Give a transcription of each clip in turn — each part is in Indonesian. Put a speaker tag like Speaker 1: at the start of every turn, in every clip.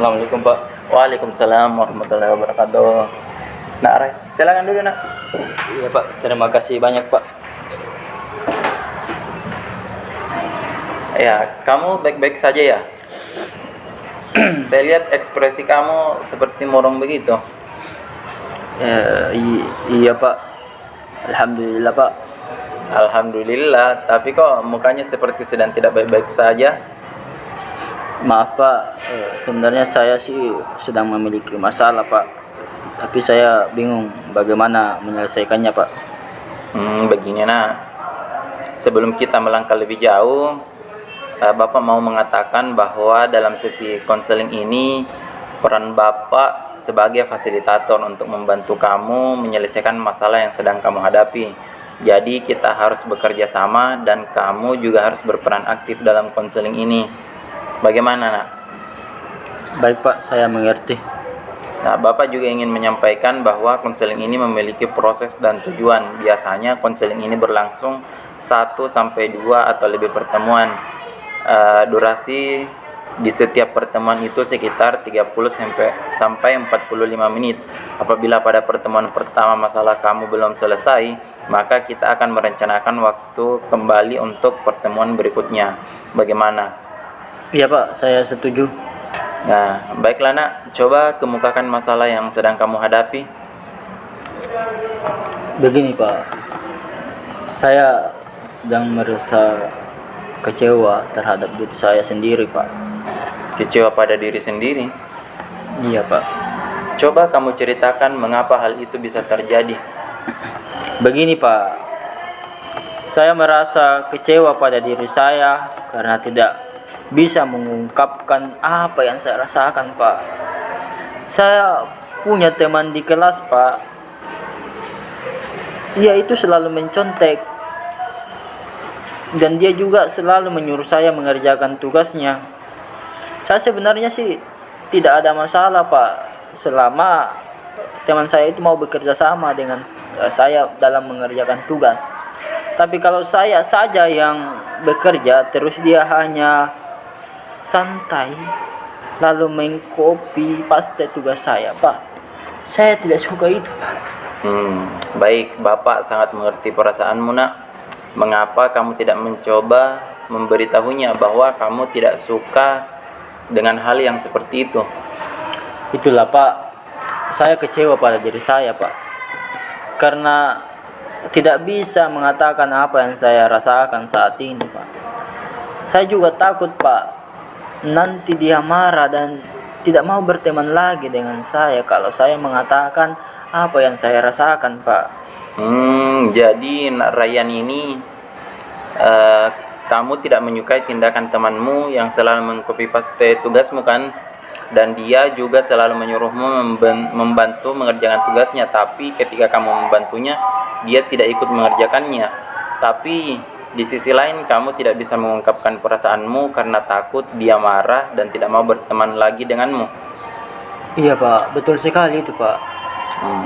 Speaker 1: Assalamualaikum Pak.
Speaker 2: Waalaikumsalam warahmatullahi wabarakatuh. Nak Ray, silakan dulu nak.
Speaker 1: Iya Pak, terima kasih banyak Pak.
Speaker 2: Ya, kamu baik-baik saja ya? Saya lihat ekspresi kamu seperti murung begitu.
Speaker 1: Iya Pak, Alhamdulillah Pak.
Speaker 2: Alhamdulillah, tapi kok mukanya seperti sedang tidak baik-baik saja?
Speaker 1: Maaf Pak, sebenarnya saya sih sedang memiliki masalah Pak. Tapi saya bingung bagaimana menyelesaikannya Pak.
Speaker 2: Begini nak, sebelum kita melangkah lebih jauh, Bapak mau mengatakan bahwa dalam sesi konseling ini peran Bapak sebagai fasilitator untuk membantu kamu menyelesaikan masalah yang sedang kamu hadapi. Jadi kita harus bekerja sama dan kamu juga harus berperan aktif dalam konseling ini. Bagaimana nak?
Speaker 1: Baik Pak, saya mengerti.
Speaker 2: Nah, Bapak juga ingin menyampaikan bahwa konseling ini memiliki proses dan tujuan. Biasanya konseling ini berlangsung 1 sampai 2 atau lebih pertemuan. Durasi di setiap pertemuan itu sekitar 30 sampai 45 menit. Apabila pada pertemuan pertama masalah kamu belum selesai, maka kita akan merencanakan waktu kembali untuk pertemuan berikutnya. Bagaimana?
Speaker 1: Iya Pak, saya setuju.
Speaker 2: Nah, baiklah nak, coba kemukakan masalah yang sedang kamu hadapi.
Speaker 1: Begini Pak, saya sedang merasa kecewa terhadap diri saya sendiri Pak.
Speaker 2: Kecewa pada diri sendiri?
Speaker 1: Iya Pak.
Speaker 2: Coba kamu ceritakan mengapa hal itu bisa terjadi.
Speaker 1: Begini Pak, saya merasa kecewa pada diri saya karena tidak bisa mengungkapkan apa yang saya rasakan Pak. Saya punya teman di kelas Pak, dia itu selalu mencontek dan dia juga selalu menyuruh saya mengerjakan tugasnya. Saya sebenarnya sih tidak ada masalah Pak, selama teman saya itu mau bekerja sama dengan saya dalam mengerjakan tugas. Tapi kalau saya saja yang bekerja terus dia hanya santai lalu mengcopy paste tugas saya Pak, saya tidak suka itu Pak.
Speaker 2: Baik, Bapak sangat mengerti perasaanmu nak. Mengapa kamu tidak mencoba memberitahunya bahwa kamu tidak suka dengan hal yang seperti itu?
Speaker 1: Itulah Pak, saya kecewa pada diri saya Pak, karena tidak bisa mengatakan apa yang saya rasakan saat ini Pak. Saya juga takut Pak, nanti dia marah dan tidak mau berteman lagi dengan saya kalau saya mengatakan apa yang saya rasakan Pak.
Speaker 2: Jadi nak Ryan ini kamu tidak menyukai tindakan temanmu yang selalu mengcopy paste tugasmu kan? Dan dia juga selalu menyuruhmu membantu mengerjakan tugasnya, tapi ketika kamu membantunya dia tidak ikut mengerjakannya. Tapi di sisi lain kamu tidak bisa mengungkapkan perasaanmu karena takut dia marah dan tidak mau berteman lagi denganmu.
Speaker 1: Iya Pak, betul sekali itu Pak.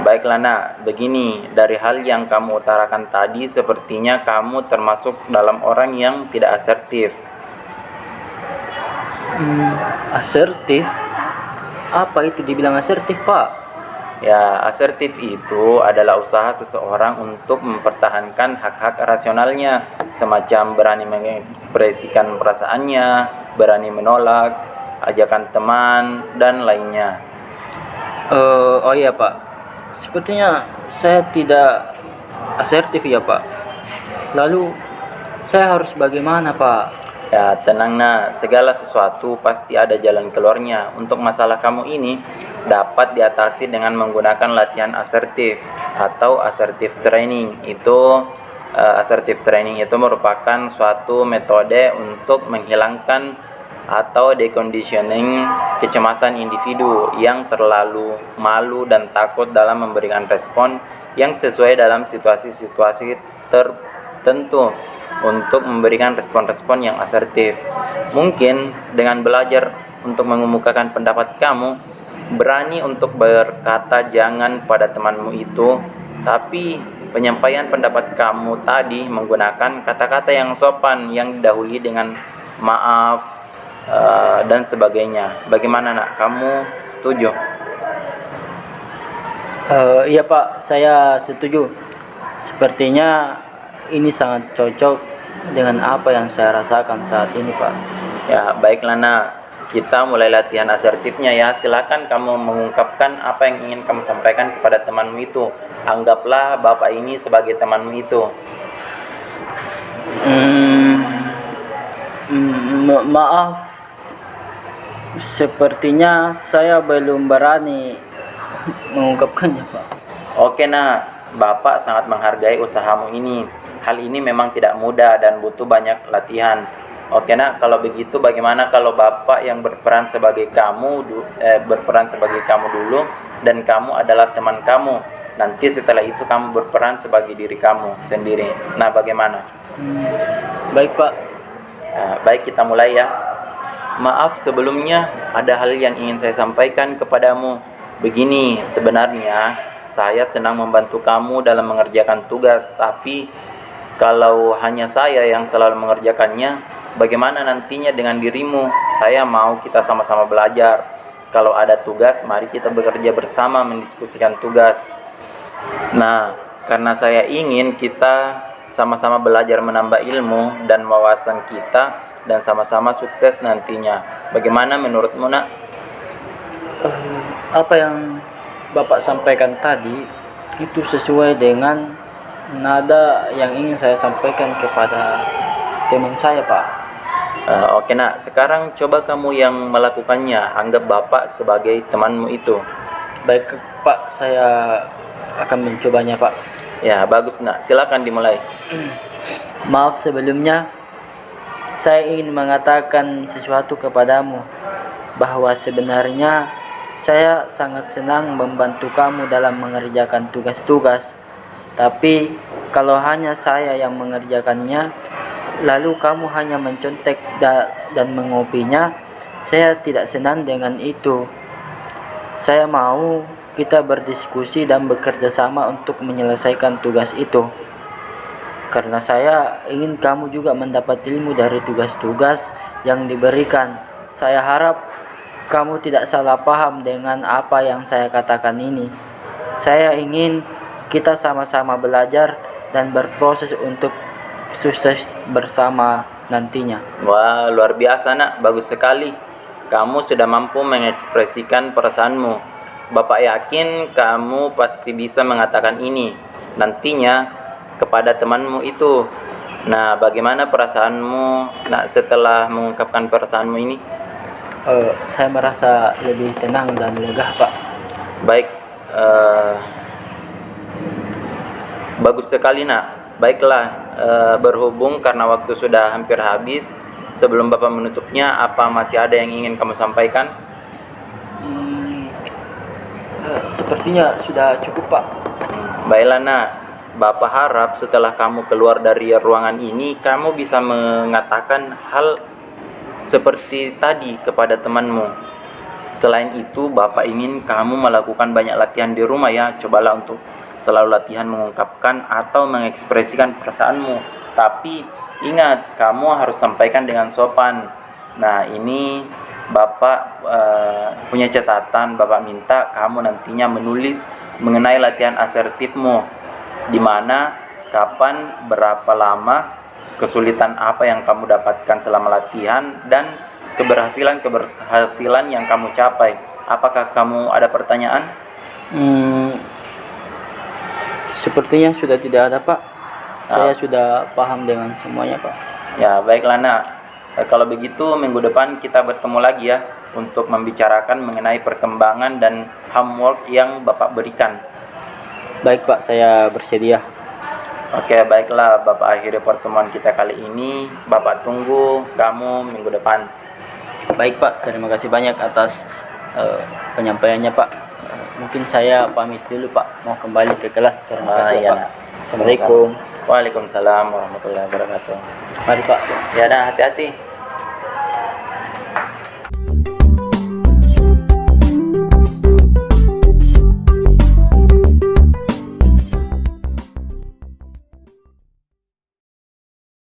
Speaker 2: Baiklah nak, begini, dari hal yang kamu utarakan tadi sepertinya kamu termasuk dalam orang yang tidak asertif.
Speaker 1: Asertif? Apa itu dibilang asertif Pak?
Speaker 2: Ya, asertif itu adalah usaha seseorang untuk mempertahankan hak-hak rasionalnya, semacam berani mengekspresikan perasaannya, berani menolak ajakan teman, dan lainnya.
Speaker 1: Oh iya Pak, sepertinya saya tidak asertif ya Pak. Lalu saya harus bagaimana Pak?
Speaker 2: Ya, tenang nak, segala sesuatu pasti ada jalan keluarnya. Untuk masalah kamu ini dapat diatasi dengan menggunakan latihan asertif atau assertive training. Assertive training itu merupakan suatu metode untuk menghilangkan atau deconditioning kecemasan individu yang terlalu malu dan takut dalam memberikan respon yang sesuai dalam situasi-situasi tertentu untuk memberikan respon-respon yang asertif. Mungkin dengan belajar untuk mengemukakan pendapat kamu, berani untuk berkata jangan pada temanmu itu, tapi penyampaian pendapat kamu tadi menggunakan kata-kata yang sopan yang didahului dengan maaf, dan sebagainya. Bagaimana nak? Kamu setuju?
Speaker 1: Iya Pak, saya setuju. Sepertinya ini sangat cocok dengan apa yang saya rasakan saat ini Pak.
Speaker 2: Ya, baiklah nak. Kita mulai latihan asertifnya ya. Silakan kamu mengungkapkan apa yang ingin kamu sampaikan kepada temanmu itu. Anggaplah bapak ini sebagai temanmu itu.
Speaker 1: Maaf, sepertinya saya belum berani mengungkapkannya Pak.
Speaker 2: Oke nak, bapak sangat menghargai usahamu ini. Hal ini memang tidak mudah dan butuh banyak latihan. Oke nak, kalau begitu bagaimana kalau bapak yang berperan sebagai kamu dulu dan kamu adalah teman kamu. Nanti setelah itu kamu berperan sebagai diri kamu sendiri. Nah, bagaimana?
Speaker 1: Baik Pak.
Speaker 2: Nah, baik, kita mulai ya. Maaf sebelumnya, ada hal yang ingin saya sampaikan kepadamu. Begini, sebenarnya saya senang membantu kamu dalam mengerjakan tugas, tapi kalau hanya saya yang selalu mengerjakannya, bagaimana nantinya dengan dirimu? Saya mau kita sama-sama belajar. Kalau ada tugas, mari kita bekerja bersama mendiskusikan tugas. Nah, karena saya ingin kita sama-sama belajar menambah ilmu dan wawasan kita dan sama-sama sukses nantinya. Bagaimana menurutmu nak?
Speaker 1: Apa yang Bapak sampaikan tadi itu sesuai dengan nada yang ingin saya sampaikan kepada teman saya Pak.
Speaker 2: Oke nak, sekarang coba kamu yang melakukannya. Anggap bapak sebagai temanmu itu.
Speaker 1: Baik Pak, saya akan mencobanya Pak.
Speaker 2: Ya, bagus nak, silakan dimulai.
Speaker 1: Maaf sebelumnya, saya ingin mengatakan sesuatu kepadamu bahwa sebenarnya saya sangat senang membantu kamu dalam mengerjakan tugas-tugas. Tapi kalau hanya saya yang mengerjakannya, lalu kamu hanya mencontek dan mengopinya, saya tidak senang dengan itu. Saya mau kita berdiskusi dan bekerja sama untuk menyelesaikan tugas itu. Karena saya ingin kamu juga mendapat ilmu dari tugas-tugas yang diberikan. Saya harap kamu tidak salah paham dengan apa yang saya katakan ini. Saya ingin kita sama-sama belajar dan berproses untuk sukses bersama nantinya.
Speaker 2: Wah, luar biasa nak, bagus sekali. Kamu sudah mampu mengekspresikan perasaanmu. Bapak yakin kamu pasti bisa mengatakan ini nantinya kepada temanmu itu. Nah, bagaimana perasaanmu nak setelah mengungkapkan perasaanmu ini?
Speaker 1: Saya merasa lebih tenang dan lega Pak.
Speaker 2: Baik, bagus sekali nak. Baiklah, berhubung karena waktu sudah hampir habis, sebelum Bapak menutupnya, apa masih ada yang ingin kamu sampaikan?
Speaker 1: Sepertinya sudah cukup Pak.
Speaker 2: Baiklah nak, Bapak harap setelah kamu keluar dari ruangan ini, kamu bisa mengatakan hal seperti tadi kepada temanmu. Selain itu, Bapak ingin kamu melakukan banyak latihan di rumah ya. Cobalah untuk selalu latihan mengungkapkan atau mengekspresikan perasaanmu. Tapi ingat, kamu harus sampaikan dengan sopan. Nah, ini Bapak punya catatan. Bapak minta kamu nantinya menulis mengenai latihan asertifmu. Di mana, kapan, berapa lama, kesulitan apa yang kamu dapatkan selama latihan, dan keberhasilan yang kamu capai. Apakah kamu ada pertanyaan?
Speaker 1: Sepertinya sudah tidak ada Pak. Saya sudah paham dengan semuanya Pak.
Speaker 2: Ya, baiklah nak. Kalau begitu minggu depan kita bertemu lagi ya untuk membicarakan mengenai perkembangan dan homework yang Bapak berikan.
Speaker 1: Baik Pak, saya bersedia.
Speaker 2: Oke, baiklah, Bapak akhiri pertemuan kita kali ini. Bapak tunggu kamu minggu depan.
Speaker 1: Baik Pak, terima kasih banyak atas penyampaiannya Pak. Mungkin saya pamit dulu Pak, mau kembali ke kelas. Terima kasih
Speaker 2: ya,
Speaker 1: Pak. Assalamualaikum.
Speaker 2: Waalaikumsalam warahmatullahi wabarakatuh.
Speaker 1: Mari Pak.
Speaker 2: Ya dah, hati-hati.